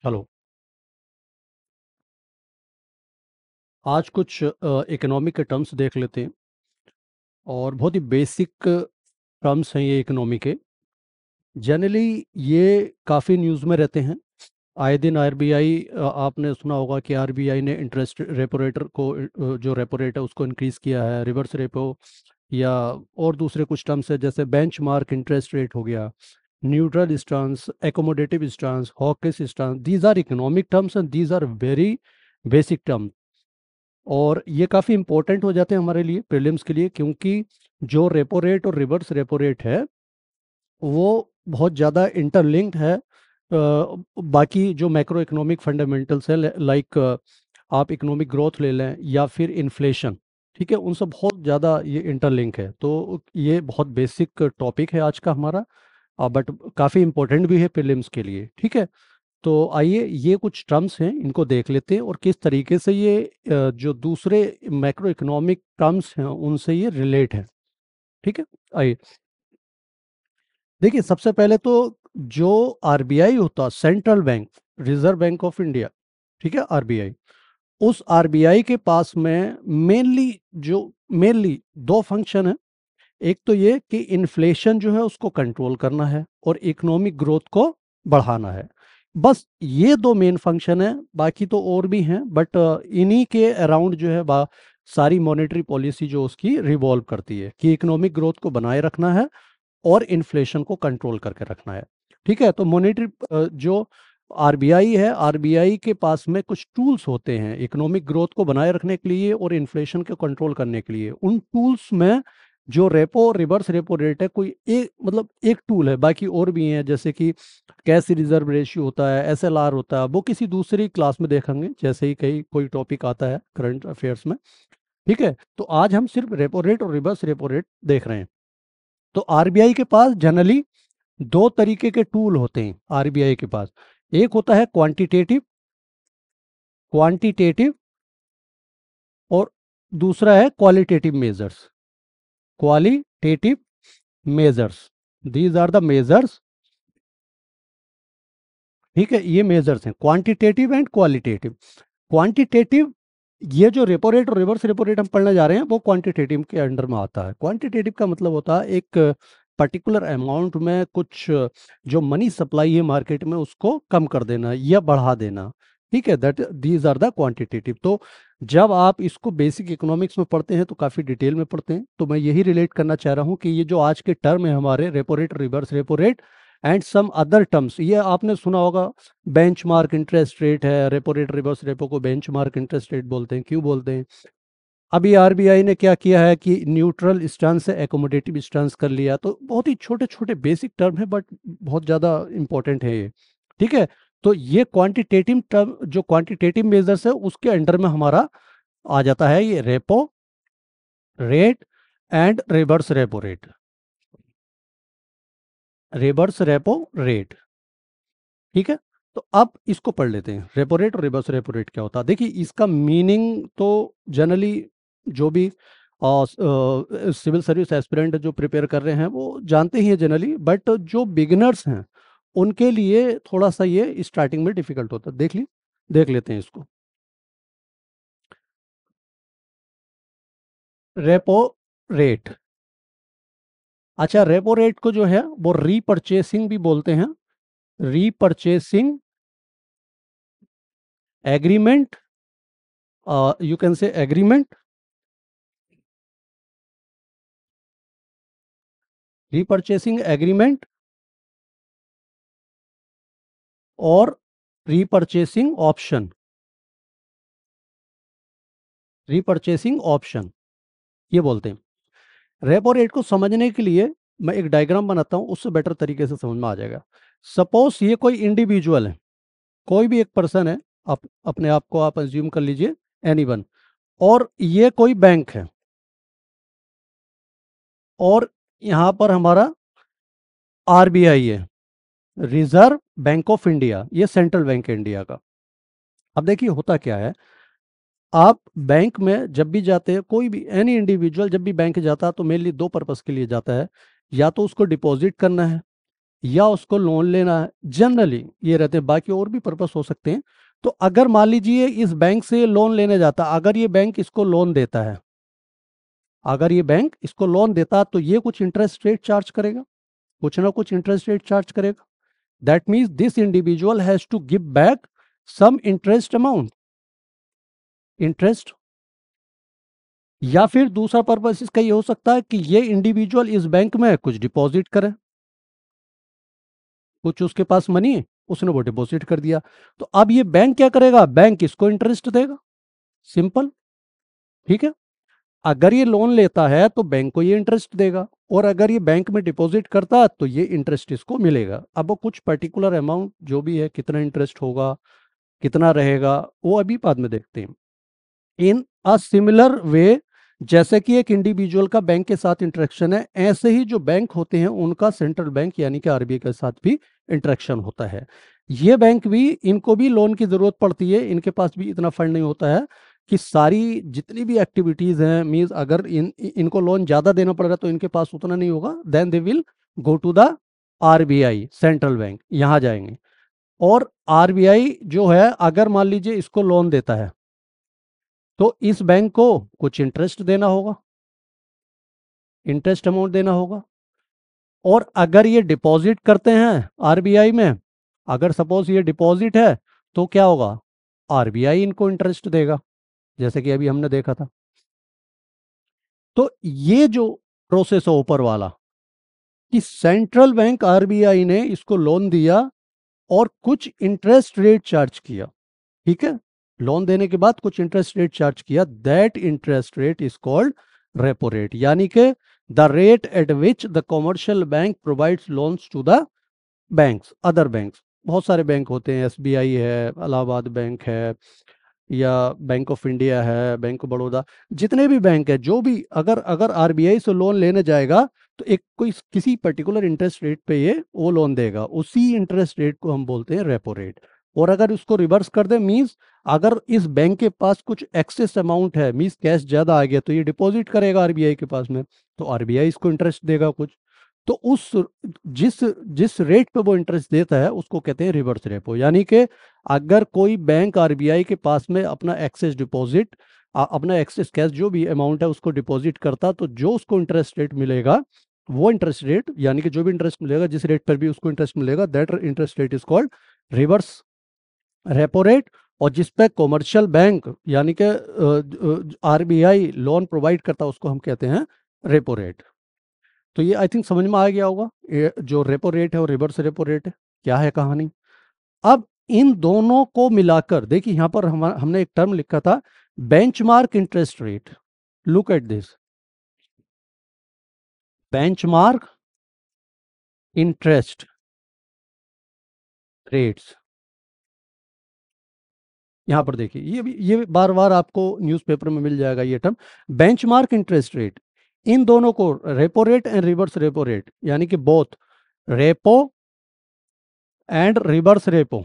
Hello. आज कुछ economic के टर्म्स देख लेते हैं और बहुत ही बेसिक टर्म्स हैं ये इकोनॉमी के। जनरली ये काफ़ी न्यूज़ में रहते हैं। आए दिन आरबीआई, आपने सुना होगा कि आरबीआई ने इंटरेस्ट रेपो रेट को, जो रेपो रेट है उसको इंक्रीज़ किया है, रिवर्स रेपो या और दूसरे कुछ टर्म्स है जैसे बेंचमार्क इंटरेस्ट रेट हो गया, neutral stance, accommodative stance, hawkish stance. These are economic terms and these are very basic terms और ये काफ़ी इंपॉर्टेंट हो जाते हैं हमारे लिए प्रीलिम्स के लिए, क्योंकि जो रेपो रेट और रिवर्स रेपो रेट है वो बहुत ज़्यादा इंटरलिंक्ड है बाकी जो मैक्रो इकोनॉमिक फंडामेंटल्स है, लाइक आप इकोनॉमिक ग्रोथ ले लें या फिर इन्फ्लेशन। ठीक है, उनसे बहुत ज़्यादा ये इंटरलिंक है। तो ये बहुत बेसिक टॉपिक है आज का हमारा, बट काफ़ी इंपॉर्टेंट भी है प्रीलिम्स के लिए। ठीक है, तो आइए ये कुछ टर्म्स हैं इनको देख लेते हैं और किस तरीके से ये जो दूसरे मैक्रो इकोनॉमिक टर्म्स हैं उनसे ये रिलेट है। ठीक है, आइए देखिए। सबसे पहले तो जो आरबीआई होता, central bank, reserve bank of India, ठीक है, आरबीआई, उस आरबीआई के पास में मेनली दो फंक्शन है। एक तो ये कि इन्फ्लेशन जो है उसको कंट्रोल करना है और इकोनॉमिक ग्रोथ को बढ़ाना है। बस ये दो मेन फंक्शन है, बाकी तो और भी हैं, बट इन्हीं के अराउंड जो है सारी मॉनेटरी पॉलिसी जो उसकी रिवॉल्व करती है कि इकोनॉमिक ग्रोथ को बनाए रखना है और इन्फ्लेशन को कंट्रोल करके रखना है। ठीक है, तो मॉनेटरी जो आरबीआई है, आरबीआई के पास में कुछ टूल्स होते हैं इकोनॉमिक ग्रोथ को बनाए रखने के लिए और इन्फ्लेशन को कंट्रोल करने के लिए। उन टूल्स में जो रेपो रिवर्स रेपो रेट है, कोई एक मतलब एक टूल है, बाकी और भी हैं जैसे कि कैश रिजर्व रेशियो होता है, एसएलआर होता है, वो किसी दूसरी क्लास में देखेंगे जैसे ही कहीं कोई टॉपिक आता है करंट अफेयर्स में। ठीक है, तो आज हम सिर्फ रेपो रेट और रिवर्स रेपो रेट देख रहे हैं। तो आरबीआई के पास जनरली दो तरीके के टूल होते हैं आरबीआई के पास। एक होता है क्वांटिटेटिव क्वांटिटेटिव और दूसरा है qualitative measures. Qualitative measures, these are the measures. ठीक है, ये मेजर्स हैं क्वांटिटेटिव एंड क्वालिटेटिव। क्वांटिटेटिव, ये जो रेपो रेट और रिवर्स रेपो रेट हम पढ़ने जा रहे हैं वो क्वांटिटेटिव के अंडर में आता है। क्वांटिटेटिव का मतलब होता है एक पर्टिकुलर अमाउंट में कुछ जो मनी सप्लाई है मार्केट में उसको कम कर देना या बढ़ा देना। ठीक है, that these are the quantitative. तो जब आप इसको बेसिक इकोनॉमिक्स में पढ़ते हैं तो काफ़ी डिटेल में पढ़ते हैं, तो मैं यही रिलेट करना चाह रहा हूँ कि ये जो आज के टर्म है हमारे repo rate, reverse repo rate and some other terms, ये आपने सुना होगा। बेंचमार्क इंटरेस्ट रेट है, रेपो रेट रिवर्स रेपो को बेंचमार्क इंटरेस्ट रेट बोलते हैं। क्यों बोलते हैं? अभी आरबीआई ने क्या किया है कि न्यूट्रल स्टांस से एकोमोडेटिव स्टांस कर लिया। तो बहुत ही छोटे छोटे बेसिक टर्म है बट बहुत ज़्यादा इंपॉर्टेंट है ये। ठीक है, तो ये क्वांटिटेटिव टर्म, जो क्वांटिटेटिव मेजर्स है उसके अंडर में हमारा आ जाता है ये repo rate and reverse repo rate. Reverse repo rate, ठीक है। तो अब इसको पढ़ लेते हैं, रेपो रेट और रिवर्स रेपो रेट क्या होता है। देखिए इसका मीनिंग तो जनरली जो भी सिविल सर्विस एस्पिरेंट जो प्रिपेयर कर रहे हैं वो जानते ही हैं जनरली, बट जो बिगिनर्स हैं उनके लिए थोड़ा सा ये स्टार्टिंग में डिफिकल्ट होता है। देख लेते हैं इसको। रेपो रेट, अच्छा, रेपो रेट को जो है वो रीपरचेसिंग भी बोलते हैं। Repurchasing agreement, you can say agreement, repurchasing agreement और रीपरचेसिंग ऑप्शन। रीपरचेसिंग ऑप्शन ये बोलते हैं। रेपो रेट को समझने के लिए मैं एक डायग्राम बनाता हूं, उससे बेटर तरीके से समझ में आ जाएगा। सपोज ये कोई इंडिविजुअल है, कोई भी एक पर्सन है, आप अपने आप को आप अज्यूम कर लीजिए, एनीवन, और ये कोई बैंक है और यहां पर हमारा आरबीआई है, रिजर्व बैंक ऑफ इंडिया, ये सेंट्रल बैंक है इंडिया का। अब देखिए होता क्या है, आप बैंक में जब भी जाते हैं, कोई भी एनी इंडिविजुअल जब भी बैंक जाता है तो मेनली दो पर्पस के लिए जाता है। या तो उसको डिपॉजिट करना है या उसको लोन लेना है, जनरली ये रहते हैं, बाकी और भी पर्पस हो सकते हैं। तो अगर मान लीजिए इस बैंक से लोन लेने जाता, अगर ये बैंक इसको लोन देता है, अगर ये बैंक इसको लोन देता तो ये कुछ इंटरेस्ट रेट चार्ज करेगा, कुछ ना कुछ इंटरेस्ट रेट चार्ज करेगा। That means this individual has to give back some interest amount, interest. या फिर दूसरा पर्पस इसका ये हो सकता है कि ये इंडिविजुअल इस बैंक में कुछ डिपॉजिट करे, कुछ उसके पास मनी है, उसने वो डिपॉजिट कर दिया। तो अब ये बैंक क्या करेगा, बैंक इसको इंटरेस्ट देगा, सिंपल, ठीक है। अगर ये लोन लेता है तो बैंक को ये इंटरेस्ट देगा, और अगर ये बैंक में डिपॉजिट करता तो ये इंटरेस्ट इसको मिलेगा। अब वो कुछ पर्टिकुलर अमाउंट जो भी है, कितना इंटरेस्ट होगा, कितना रहेगा, वो अभी बाद में देखते हैं। इन अ सिमिलर वे, जैसे कि एक इंडिविजुअल का बैंक के साथ इंटरेक्शन है, ऐसे ही जो बैंक होते हैं उनका सेंट्रल बैंक यानी कि आरबीआई के साथ भी इंटरेक्शन होता है। ये बैंक भी, इनको भी लोन की जरूरत पड़ती है, इनके पास भी इतना फंड नहीं होता है कि सारी जितनी भी एक्टिविटीज हैं, मीन्स अगर इनको लोन ज्यादा देना पड़ रहा है तो इनके पास उतना नहीं होगा, then they will go to the RBI, central bank, यहां जाएंगे। और आरबीआई जो है, अगर मान लीजिए इसको लोन देता है तो इस बैंक को कुछ इंटरेस्ट देना होगा, इंटरेस्ट अमाउंट देना होगा। और अगर ये डिपॉजिट करते हैं आरबीआई में, अगर सपोज ये डिपॉजिट है, तो क्या होगा, आरबीआई इनको इंटरेस्ट देगा, जैसे कि अभी हमने देखा था। तो ये जो प्रोसेस है ऊपर वाला, कि सेंट्रल बैंक आरबीआई ने इसको लोन दिया और कुछ इंटरेस्ट रेट चार्ज किया, ठीक है, लोन देने के बाद कुछ इंटरेस्ट रेट चार्ज किया, that interest rate is called repo rate, यानी कि the rate at which the commercial bank provides loans to the banks, other banks. बहुत सारे बैंक होते हैं, एसबीआई है, इलाहाबाद बैंक है, या बैंक ऑफ इंडिया है, बैंक ऑफ बड़ौदा, जितने भी बैंक है, जो भी, अगर अगर आरबीआई से लोन लेने जाएगा तो एक कोई किसी पर्टिकुलर इंटरेस्ट रेट पे ये वो लोन देगा, उसी इंटरेस्ट रेट को हम बोलते हैं रेपो रेट। और अगर उसको रिवर्स कर दे, मींस अगर इस बैंक के पास कुछ एक्सेस अमाउंट है, मींस कैश ज्यादा आ गया, तो ये डिपॉजिट करेगा आरबीआई के पास में, तो आरबीआई इसको इंटरेस्ट देगा कुछ। तो उस जिस जिस रेट पे वो इंटरेस्ट देता है उसको कहते हैं रिवर्स रेपो। यानी कि अगर कोई बैंक आरबीआई के पास में अपना एक्सेस डिपॉजिट, अपना एक्सेस कैश जो भी अमाउंट है उसको डिपॉजिट करता, तो जो उसको इंटरेस्ट रेट मिलेगा, वो इंटरेस्ट रेट, यानी कि जो भी इंटरेस्ट मिलेगा, जिस रेट पर भी उसको इंटरेस्ट मिलेगा, that interest rate is called reverse repo rate. और जिस पे कॉमर्शियल बैंक यानी कि आरबीआई लोन प्रोवाइड करता है उसको हम कहते हैं रेपो रेट। तो ये आई थिंक समझ में आ गया होगा, ये जो रेपो रेट है और रिवर्स रेपो रेट है, क्या है कहानी। अब इन दोनों को मिलाकर देखिए, यहां पर हमने एक टर्म लिखा था, benchmark interest rate. Look at this, benchmark interest rates. यहां पर देखिए, ये बार बार आपको न्यूज़पेपर में मिल जाएगा ये टर्म, बेंचमार्क इंटरेस्ट रेट। इन दोनों को, repo rate and reverse repo rate, यानी कि both repo and reverse repo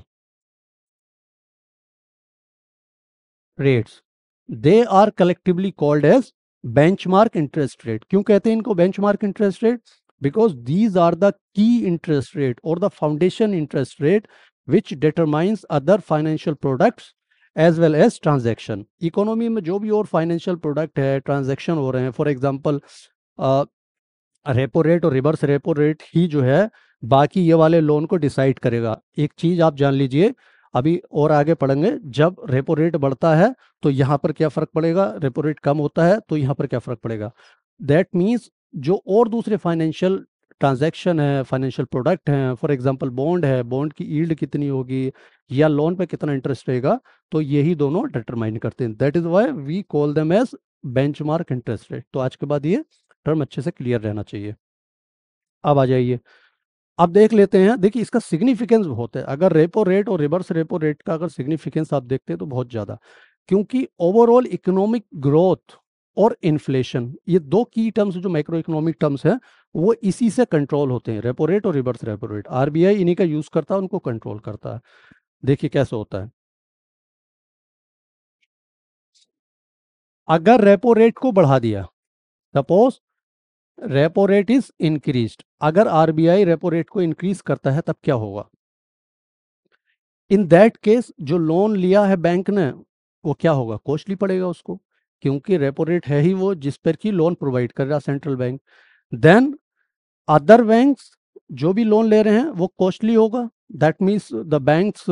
rates, they are collectively called as benchmark interest rate. क्यों कहते हैं इनको benchmark interest rate, because these are the key interest rate और the foundation interest rate which determines other financial products as well as transaction. Economy में जो भी और financial product है, ट्रांजैक्शन हो रहे हैं, फॉर एग्जांपल रेपो रेट और रिवर्स रेपो रेट ही जो है बाकी ये वाले लोन को डिसाइड करेगा। एक चीज आप जान लीजिए, अभी और आगे पढ़ेंगे, जब रेपो रेट बढ़ता है तो यहाँ पर क्या फर्क पड़ेगा, रेपो रेट कम होता है तो यहाँ पर क्या फर्क पड़ेगा। दैट मीन्स जो और दूसरे फाइनेंशियल ट्रांजैक्शन है, फाइनेंशियल प्रोडक्ट हैं, फॉर एग्जांपल बॉन्ड है, बॉन्ड की यील्ड कितनी होगी या लोन पे कितना इंटरेस्ट रहेगा, तो यही दोनों डिटरमाइन करते हैं। That is why we call them as benchmark interest rate. तो आज के बाद ये टर्म अच्छे से क्लियर रहना चाहिए। अब आ जाइए, अब देख लेते हैं। देखिए इसका सिग्निफिकेंस बहुत है, अगर रेपो रेट और रिवर्स रेपो रेट का अगर सिग्निफिकेंस आप देखते हैं तो बहुत ज़्यादा, क्योंकि ओवरऑल इकोनॉमिक ग्रोथ और इन्फ्लेशन, ये दो की टर्म्स जो मैक्रो इकोनॉमिक टर्म्स हैं, वो इसी से कंट्रोल होते हैं, रेपो रेट और रिवर्स रेपो रेट। आरबीआई इन्हीं का यूज़ करता है, उनको कंट्रोल करता है। देखिए कैसे होता है, अगर रेपो रेट को बढ़ा दिया, suppose repo rate is increased, अगर आरबीआई रेपो रेट को इंक्रीज करता है तब क्या होगा? इन दैट केस जो लोन लिया है बैंक ने वो क्या होगा? कॉस्टली पड़ेगा उसको, क्योंकि रेपो रेट है ही वो जिस पर कि लोन प्रोवाइड कर रहा central bank. Then other banks जो भी लोन ले रहे हैं वो कॉस्टली होगा। That means the banks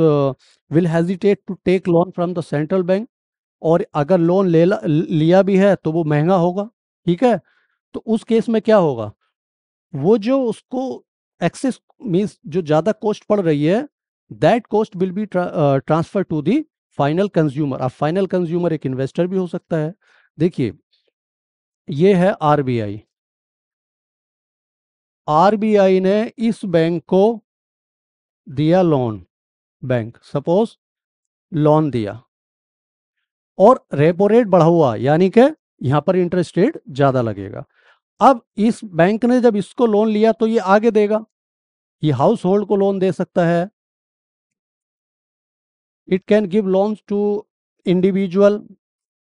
will hesitate to take loan from the central bank, और अगर लोन लिया भी है तो वो महंगा होगा। ठीक है, तो उस केस में क्या होगा? वो जो उसको एक्सेस मीन्स जो ज़्यादा कॉस्ट पड़ रही है, that cost will be transfer to the final consumer. अब फाइनल कंज्यूमर एक इन्वेस्टर भी हो सकता है। देखिए, ये है आरबीआई। आरबीआई ने इस बैंक को दिया लोन, बैंक सपोज लोन दिया और रेपो रेट बढ़ा हुआ, यानी कि यहां पर इंटरेस्ट रेट ज़्यादा लगेगा। अब इस बैंक ने जब इसको लोन लिया तो ये आगे देगा, ये हाउस होल्ड को लोन दे सकता है, it can give loans to individual,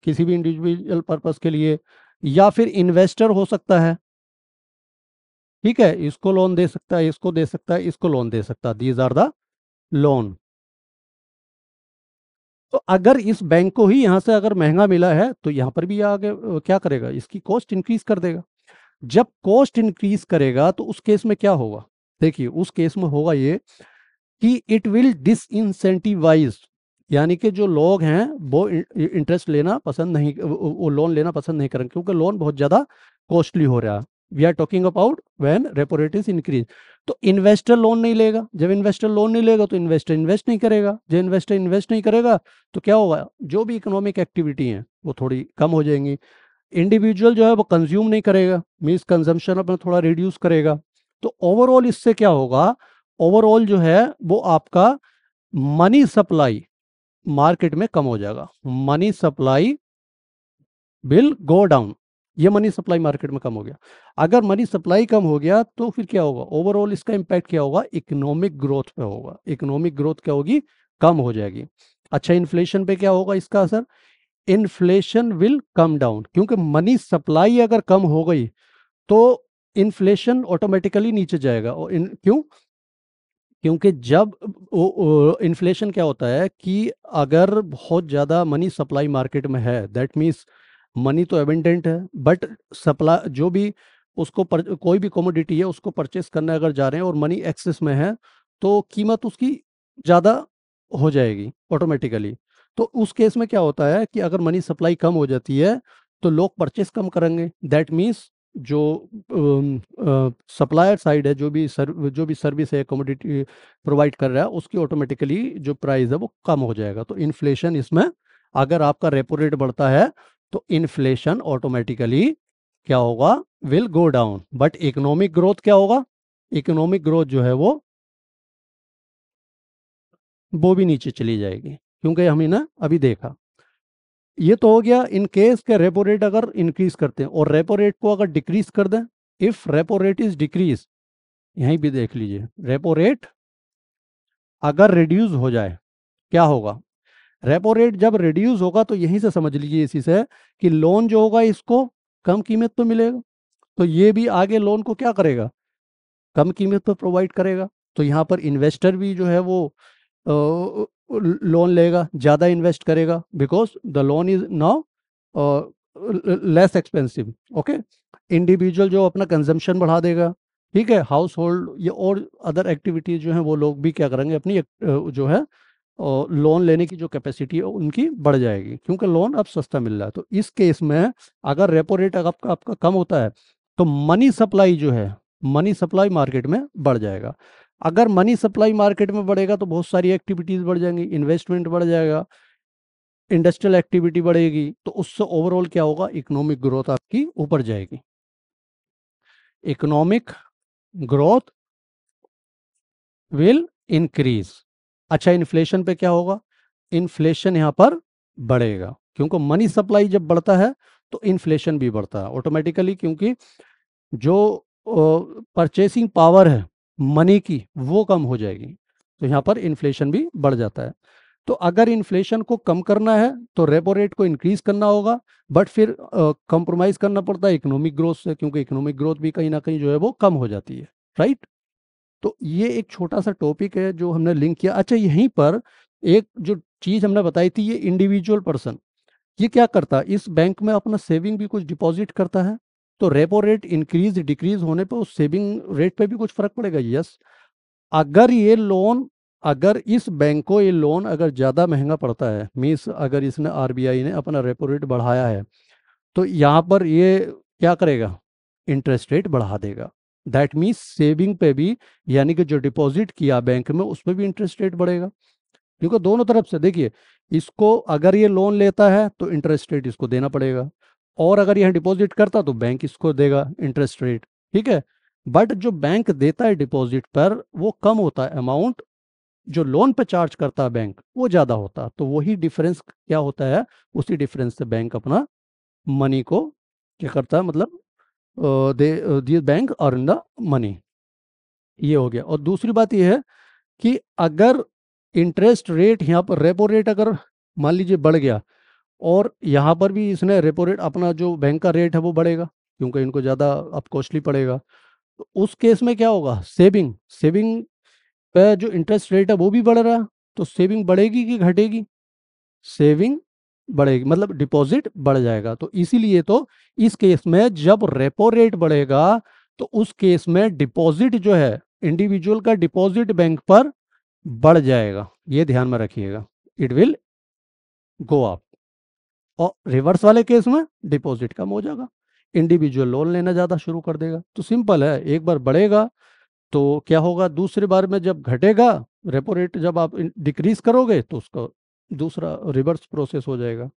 किसी भी इंडिविजुअल पर्पस के लिए, या फिर इन्वेस्टर हो सकता है। ठीक है, इसको लोन दे सकता है, इसको दे सकता है, इसको लोन दे सकता है। These are the loan. तो अगर इस बैंक को ही यहां से अगर महंगा मिला है तो यहां पर भी आगे क्या करेगा? इसकी कॉस्ट इंक्रीज कर देगा। जब कॉस्ट इंक्रीज करेगा तो उस केस में क्या होगा? देखिए, उस केस में होगा ये कि इट विल डिसइंसेंटिवाइज, यानी कि जो लोग हैं वो इंटरेस्ट लेना पसंद नहीं, वो लोन लेना पसंद नहीं करेंगे, क्योंकि लोन बहुत ज़्यादा कॉस्टली हो रहा है। We are talking about when repo rate is increase. तो इन्वेस्टर लोन नहीं लेगा, जब इन्वेस्टर लोन नहीं लेगा तो इन्वेस्टर इन्वेस्ट नहीं करेगा, जब इन्वेस्टर इन्वेस्ट नहीं करेगा तो क्या होगा? जो भी इकोनॉमिक एक्टिविटी है वो थोड़ी कम हो जाएंगी। इंडिविजुअल जो है वो कंज्यूम नहीं करेगा, मीन्स कंजम्पशन अपना थोड़ा रिड्यूस करेगा। तो ओवरऑल इससे क्या होगा? ओवरऑल जो है वो आपका मनी सप्लाई मार्केट में कम हो जाएगा। Money supply will go down. ये मनी सप्लाई मार्केट में कम हो गया। अगर मनी सप्लाई कम हो गया तो फिर क्या होगा? ओवरऑल इसका इंपैक्ट क्या होगा? इकोनॉमिक ग्रोथ पे होगा। इकोनॉमिक ग्रोथ क्या होगी? कम हो जाएगी। अच्छा, इन्फ्लेशन पे क्या होगा इसका असर? इन्फ्लेशन विल कम डाउन, क्योंकि मनी सप्लाई अगर कम हो गई तो इन्फ्लेशन ऑटोमेटिकली नीचे जाएगा। और क्यों? क्योंकि जब इन्फ्लेशन क्या होता है कि अगर बहुत ज़्यादा मनी सप्लाई मार्केट में है, दैट मीन्स मनी तो एबंडेंट है, बट सप्लाई जो भी कोई भी कमोडिटी है उसको परचेस करने अगर जा रहे हैं और मनी एक्सेस में है तो कीमत उसकी ज़्यादा हो जाएगी ऑटोमेटिकली। तो उस केस में क्या होता है कि अगर मनी सप्लाई कम हो जाती है तो लोग परचेस कम करेंगे। दैट मीन्स जो सप्लायर साइड है, जो भी सर्विस है कमोडिटी प्रोवाइड कर रहा है, उसकी ऑटोमेटिकली जो प्राइस है वो कम हो जाएगा। तो इन्फ्लेशन इसमें, अगर आपका रेपो रेट बढ़ता है तो इन्फ्लेशन ऑटोमेटिकली क्या होगा? Will go down. But economic growth क्या होगा? इकोनॉमिक ग्रोथ जो है वो भी नीचे चली जाएगी, क्योंकि हमने ना अभी देखा। ये तो हो गया इन केस के रेपो रेट अगर इंक्रीज करते हैं, और रेपो रेट को अगर डिक्रीज कर दें, if repo rate is decrease, यहीं भी देख लीजिए, रेपो रेट अगर रिड्यूस हो जाए क्या होगा? रेपो रेट जब रिड्यूस होगा तो यहीं से समझ लीजिए इसी से कि लोन जो होगा इसको कम कीमत पे मिलेगा, तो ये भी आगे लोन को क्या करेगा? कम कीमत पर प्रोवाइड करेगा। तो यहाँ पर इन्वेस्टर भी जो है वो लोन लेगा, ज़्यादा इन्वेस्ट करेगा, because the loan is now less expensive. Okay, individual जो अपना कंजम्पशन बढ़ा देगा। ठीक है, हाउस होल्ड ये और अदर एक्टिविटीज़ जो हैं वो लोग भी क्या करेंगे? अपनी जो है लोन लेने की जो कैपेसिटी है उनकी बढ़ जाएगी, क्योंकि लोन अब सस्ता मिल रहा है। तो इस केस में अगर रेपो रेट आपका कम होता है तो मनी सप्लाई जो है, मनी सप्लाई मार्केट में बढ़ जाएगा। अगर मनी सप्लाई मार्केट में बढ़ेगा तो बहुत सारी एक्टिविटीज़ बढ़ जाएंगी, इन्वेस्टमेंट बढ़ जाएगा, इंडस्ट्रियल एक्टिविटी बढ़ेगी, तो उससे ओवरऑल क्या होगा? इकोनॉमिक ग्रोथ आपकी ऊपर जाएगी। Economic growth will increase. अच्छा, इन्फ्लेशन पे क्या होगा? इन्फ्लेशन यहाँ पर बढ़ेगा, क्योंकि मनी सप्लाई जब बढ़ता है तो इन्फ्लेशन भी बढ़ता है ऑटोमेटिकली, क्योंकि जो परचेसिंग पावर है मनी की वो कम हो जाएगी, तो यहाँ पर इन्फ्लेशन भी बढ़ जाता है। तो अगर इन्फ्लेशन को कम करना है तो रेपो रेट को इंक्रीज करना होगा, बट फिर कंप्रोमाइज करना पड़ता है इकोनॉमिक ग्रोथ से, क्योंकि इकोनॉमिक ग्रोथ भी कहीं ना कहीं जो है वो कम हो जाती है, राइट। तो ये एक छोटा सा टॉपिक है जो हमने लिंक किया। अच्छा, यहीं पर एक जो चीज हमने बताई थी, ये इंडिविजुअल पर्सन ये क्या करता है, इस बैंक में अपना सेविंग भी कुछ डिपॉजिट करता है, तो रेपो रेट इंक्रीज डिक्रीज होने पर उस सेविंग रेट पे भी कुछ फर्क पड़ेगा, यस। अगर ये लोन, अगर इस बैंक को ये लोन अगर ज़्यादा महंगा पड़ता है, मीन्स अगर इसने आरबीआई ने अपना रेपो रेट बढ़ाया है, तो यहाँ पर ये क्या करेगा, इंटरेस्ट रेट बढ़ा देगा। दैट मीन्स सेविंग पे भी, यानी कि जो डिपॉजिट किया बैंक में उस पर भी इंटरेस्ट रेट बढ़ेगा, क्योंकि दोनों तरफ से देखिए, इसको अगर ये लोन लेता है तो इंटरेस्ट रेट इसको देना पड़ेगा, और अगर यह डिपॉजिट करता तो बैंक इसको देगा इंटरेस्ट रेट, ठीक है। बट जो बैंक देता है डिपॉजिट पर वो कम होता है अमाउंट, जो लोन पे चार्ज करता है बैंक वो ज़्यादा होता है, तो वही डिफरेंस क्या होता है, उसी डिफरेंस से बैंक अपना मनी को क्या करता है, मतलब दे बैंक अर्न द मनी। ये हो गया। और दूसरी बात ये है कि अगर इंटरेस्ट रेट यहाँ पर रेपो रेट अगर मान लीजिए बढ़ गया, और यहाँ पर भी इसने रेपो रेट अपना जो बैंक का रेट है वो बढ़ेगा, क्योंकि इनको ज़्यादा अब कॉस्टली पड़ेगा, तो उस केस में क्या होगा, सेविंग सेविंग पे जो इंटरेस्ट रेट है वो भी बढ़ रहा है, तो सेविंग बढ़ेगी कि घटेगी, सेविंग बढ़ेगी, मतलब डिपॉजिट बढ़ जाएगा। तो इसीलिए तो इस केस में जब रेपो रेट बढ़ेगा तो उस केस में डिपॉजिट जो है, इंडिविजुअल का डिपॉजिट बैंक पर बढ़ जाएगा, ये ध्यान में रखिएगा, इट विल गो अप। और रिवर्स वाले केस में डिपॉजिट कम हो जाएगा, इंडिविजुअल लोन लेना ज़्यादा शुरू कर देगा। तो सिंपल है, एक बार बढ़ेगा तो क्या होगा, दूसरी बार में जब घटेगा, रेपो रेट जब आप डिक्रीज करोगे तो उसका दूसरा रिवर्स प्रोसेस हो जाएगा,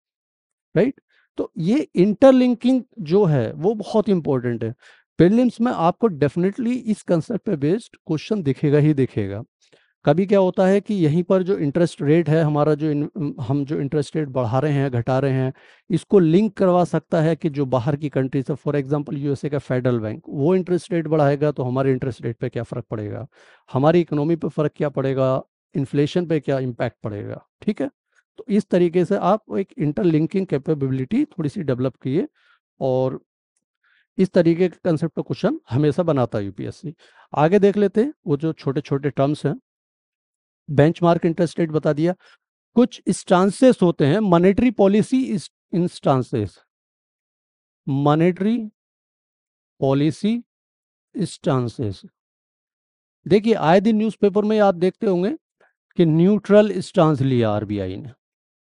राइट। तो ये इंटरलिंकिंग जो है वो बहुत इंपॉर्टेंट है। प्रीलिम्स में आपको डेफिनेटली इस कंसेप्ट पे बेस्ड क्वेश्चन दिखेगा ही दिखेगा। कभी क्या होता है कि यहीं पर जो इंटरेस्ट रेट है हमारा, जो हम जो इंटरेस्ट रेट बढ़ा रहे हैं घटा रहे हैं, इसको लिंक करवा सकता है कि जो बाहर की कंट्री से, फॉर एग्जांपल यूएसए का फेडरल बैंक वो इंटरेस्ट रेट बढ़ाएगा तो हमारे इंटरेस्ट रेट पे क्या फ़र्क पड़ेगा, हमारी इकोनॉमी पे फ़र्क क्या पड़ेगा, इन्फ्लेशन पे क्या इम्पैक्ट पड़ेगा, ठीक है। तो इस तरीके से आप एक इंटरलिंकिंग कैपेबिलिटी थोड़ी सी डेवलप किए, और इस तरीके के कंसेप्ट का क्वेश्चन हमेशा बनाता है यूपीएससी। आगे देख लेते हैं वो जो छोटे छोटे टर्म्स हैं। बेंचमार्क इंटरेस्ट रेट बता दिया। कुछ इंस्टांसेस होते हैं, monetary policy instances, monetary policy instances. देखिए आए दिन न्यूज़पेपर में आप देखते होंगे कि न्यूट्रल स्टांस लिया आरबीआई ने,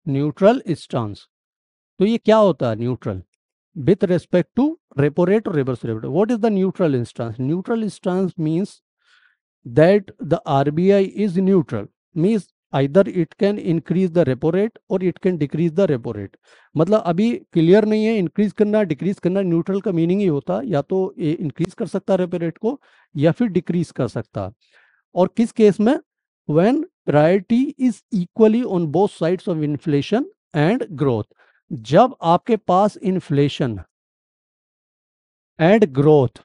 न्यूट्रल स्टांस। तो ये क्या होता है neutral, with respect to repo rate और reverse repo rate. What is the neutral instance, neutral instance means that the RBI is neutral, means either it can increase the repo rate or it can decrease the repo rate। मतलब अभी clear नहीं है increase करना decrease करना, neutral का meaning ही होता है या तो इंक्रीज कर सकता है रेपो रेट को या फिर डिक्रीज कर सकता है। और किस केस में, when priority is equally on both sides of inflation and growth. जब आपके पास इन्फ्लेशन एंड ग्रोथ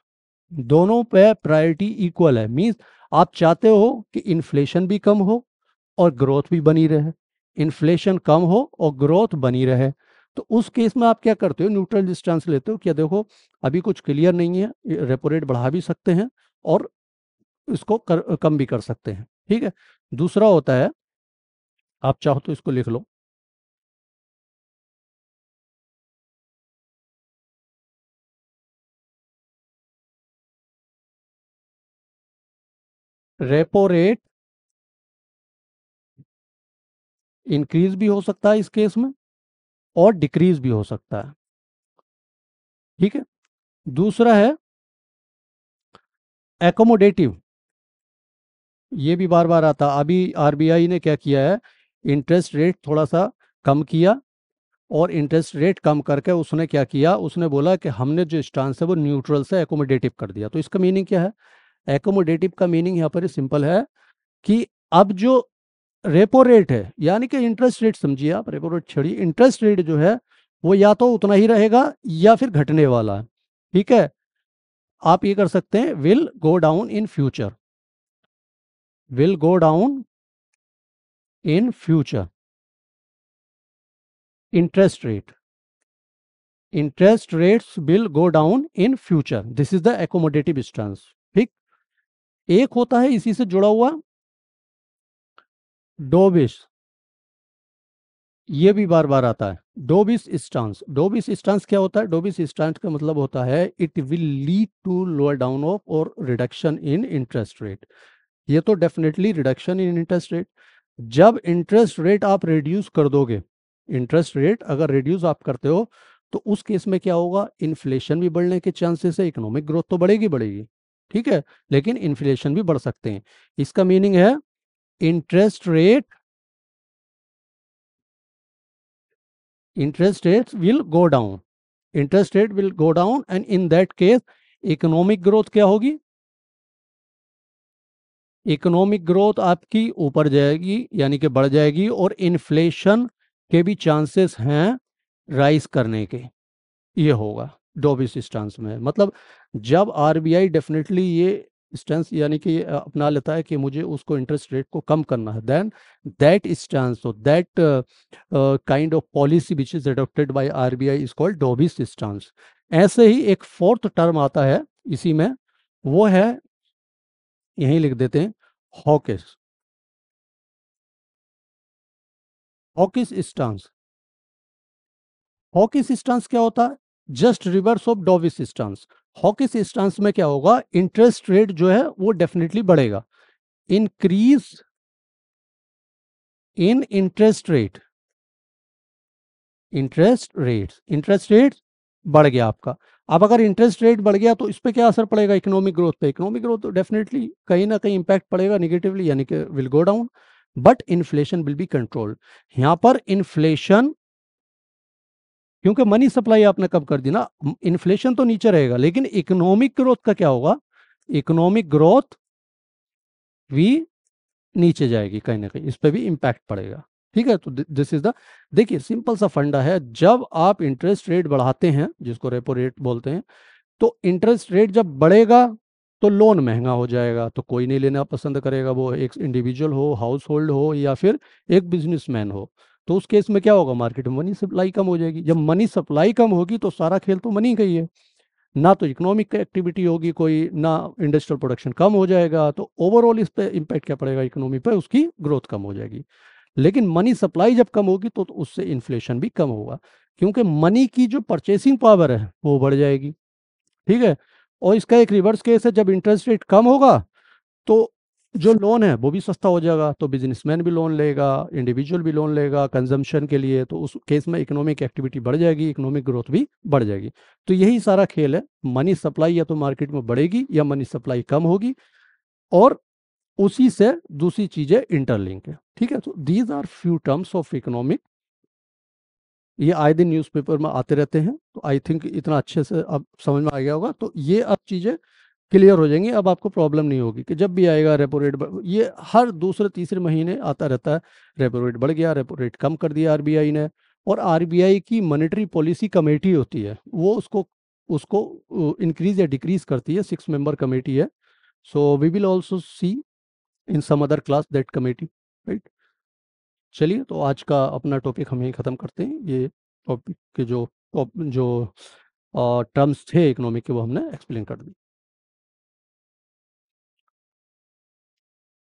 दोनों पे प्रायोरिटी इक्वल है, मींस आप चाहते हो कि इन्फ्लेशन भी कम हो और ग्रोथ भी बनी रहे, इन्फ्लेशन कम हो और ग्रोथ बनी रहे, तो उस केस में आप क्या करते हो, न्यूट्रल डिस्टेंस लेते हो, क्या देखो अभी कुछ क्लियर नहीं है, रेपो रेट बढ़ा भी सकते हैं और इसको कम भी कर सकते हैं, ठीक है। दूसरा होता है, आप चाहो तो इसको लिख लो, रेपो रेट इंक्रीज भी हो सकता है इस केस में और डिक्रीज भी हो सकता है, ठीक है। दूसरा है एकोमोडेटिव, ये भी बार बार आता। अभी आरबीआई ने क्या किया है, इंटरेस्ट रेट थोड़ा सा कम किया, और इंटरेस्ट रेट कम करके उसने क्या किया, उसने बोला कि हमने जो स्टांस है वो न्यूट्रल से एकोमोडेटिव कर दिया। तो इसका मीनिंग क्या है, एकोमोडेटिव का मीनिंग यहाँ पर सिंपल है कि अब जो रेपो रेट है, यानी कि इंटरेस्ट रेट समझिए आप, रेपो रेट छोड़िए, इंटरेस्ट रेट जो है वो या तो उतना ही रहेगा या फिर घटने वाला है, ठीक है। आप ये कर सकते हैं, will go down in future, will go down in future, interest rate, interest rates will go down in future, this is the accommodative stance. ठीक। एक होता है इसी से जुड़ा हुआ डोविश, ये भी बार बार आता है, डोविस स्टांस। डोविस स्टांस क्या होता है? डोविस स्टांस का मतलब होता है it will lead to lower down of और रिडक्शन इन इंटरेस्ट रेट। ये तो definitely reduction in interest rate. जब इंटरेस्ट रेट आप रिड्यूस कर दोगे, इंटरेस्ट रेट अगर रिड्यूस आप करते हो, तो उस केस में क्या होगा? इन्फ्लेशन भी बढ़ने के चांसेस है, इकोनॉमिक ग्रोथ तो बढ़ेगी बढ़ेगी, ठीक है, लेकिन इन्फ्लेशन भी बढ़ सकते हैं। इसका मीनिंग है interest rate, interest rates will go down, interest rate will go down, and in that case economic growth क्या होगी? इकोनॉमिक ग्रोथ आपकी ऊपर जाएगी, यानी कि बढ़ जाएगी, और इन्फ्लेशन के भी चांसेस हैं राइज करने के। ये होगा डोविस स्टांस में। मतलब जब आरबीआई डेफिनेटली ये स्टांस यानी कि ये अपना लेता है कि मुझे उसको इंटरेस्ट रेट को कम करना है, then that stance, so that kind of policy which is adopted by RBI is called dovish stance. ऐसे ही एक फोर्थ टर्म आता है इसी में, वो है, यहीं लिख देते हैं, hawkish, hawkish stance. Hawkish stance क्या होता है? Just reverse of dovish stance. Hawkish stance में क्या होगा? इंटरेस्ट रेट जो है वो डेफिनेटली बढ़ेगा, increase in interest rate, interest rate बढ़ गया आपका। अब अगर इंटरेस्ट रेट बढ़ गया तो इस पे क्या असर पड़ेगा? इकोनॉमिक ग्रोथ पे। इकोनॉमिक ग्रोथ तो डेफिनेटली कहीं ना कहीं इंपैक्ट पड़ेगा निगेटिवली, यानी कि will go down, but inflation will be controlled. यहां पर इन्फ्लेशन, क्योंकि मनी सप्लाई आपने कम कर दी ना, इन्फ्लेशन तो नीचे रहेगा, लेकिन इकोनॉमिक ग्रोथ का क्या होगा? इकोनॉमिक ग्रोथ भी नीचे जाएगी, कहीं ना कहीं इस पे भी इंपैक्ट पड़ेगा। ठीक है, तो दिस इज द, देखिए सिंपल सा फंडा है, जब आप इंटरेस्ट रेट बढ़ाते हैं, जिसको रेपो रेट बोलते हैं, तो इंटरेस्ट रेट जब बढ़ेगा तो लोन महंगा हो जाएगा, तो कोई नहीं लेना पसंद करेगा, वो एक इंडिविजुअल हो, हाउस होल्ड हो, या फिर एक बिजनेसमैन हो। तो उस केस में क्या होगा? मार्केट में मनी सप्लाई कम हो जाएगी। जब मनी सप्लाई कम होगी तो सारा खेल तो मनी का ही है, ना तो इकोनॉमिक एक्टिविटी होगी कोई, ना इंडस्ट्रियल प्रोडक्शन कम हो जाएगा, तो ओवरऑल इस पे इम्पैक्ट क्या पड़ेगा? इकोनॉमी पे, उसकी ग्रोथ कम हो जाएगी। लेकिन मनी सप्लाई जब कम होगी तो उससे इन्फ्लेशन भी कम होगा, क्योंकि मनी की जो परचेसिंग पावर है वो बढ़ जाएगी। ठीक है। और इसका एक रिवर्स केस है, जब इंटरेस्ट रेट कम होगा तो जो लोन है वो भी सस्ता हो जाएगा, तो बिजनेसमैन भी लोन लेगा, इंडिविजुअल भी लोन लेगा कंजम्पशन के लिए, तो उस केस में इकोनॉमिक एक्टिविटी बढ़ जाएगी, इकोनॉमिक ग्रोथ भी बढ़ जाएगी। तो यही सारा खेल है, मनी सप्लाई या तो मार्केट में बढ़ेगी या मनी सप्लाई कम होगी, और उसी से दूसरी चीजें इंटरलिंक है। ठीक है, तो these are few terms of economic, ये आए दिन न्यूज़पेपर में आते रहते हैं, तो आई थिंक इतना अच्छे से अब समझ में आ गया होगा। तो ये अब चीज़ें क्लियर हो जाएंगी, अब आपको प्रॉब्लम नहीं होगी कि जब भी आएगा रेपो रेट ये हर दूसरे तीसरे महीने आता रहता है, रेपो रेट बढ़ गया, रेपो रेट कम कर दिया आरबीआई ने। और आरबीआई की मॉनेटरी पॉलिसी कमेटी होती है, वो उसको उसको इंक्रीज या डिक्रीज करती है, 6 मेंबर कमेटी है। So we will also see in some other class that committee, right. चलिए, तो आज का अपना टॉपिक हम यहीं ख़त्म करते हैं। ये टॉपिक के जो टर्म्स थे इकोनॉमिक के, वो हमने एक्सप्लेन कर दिए।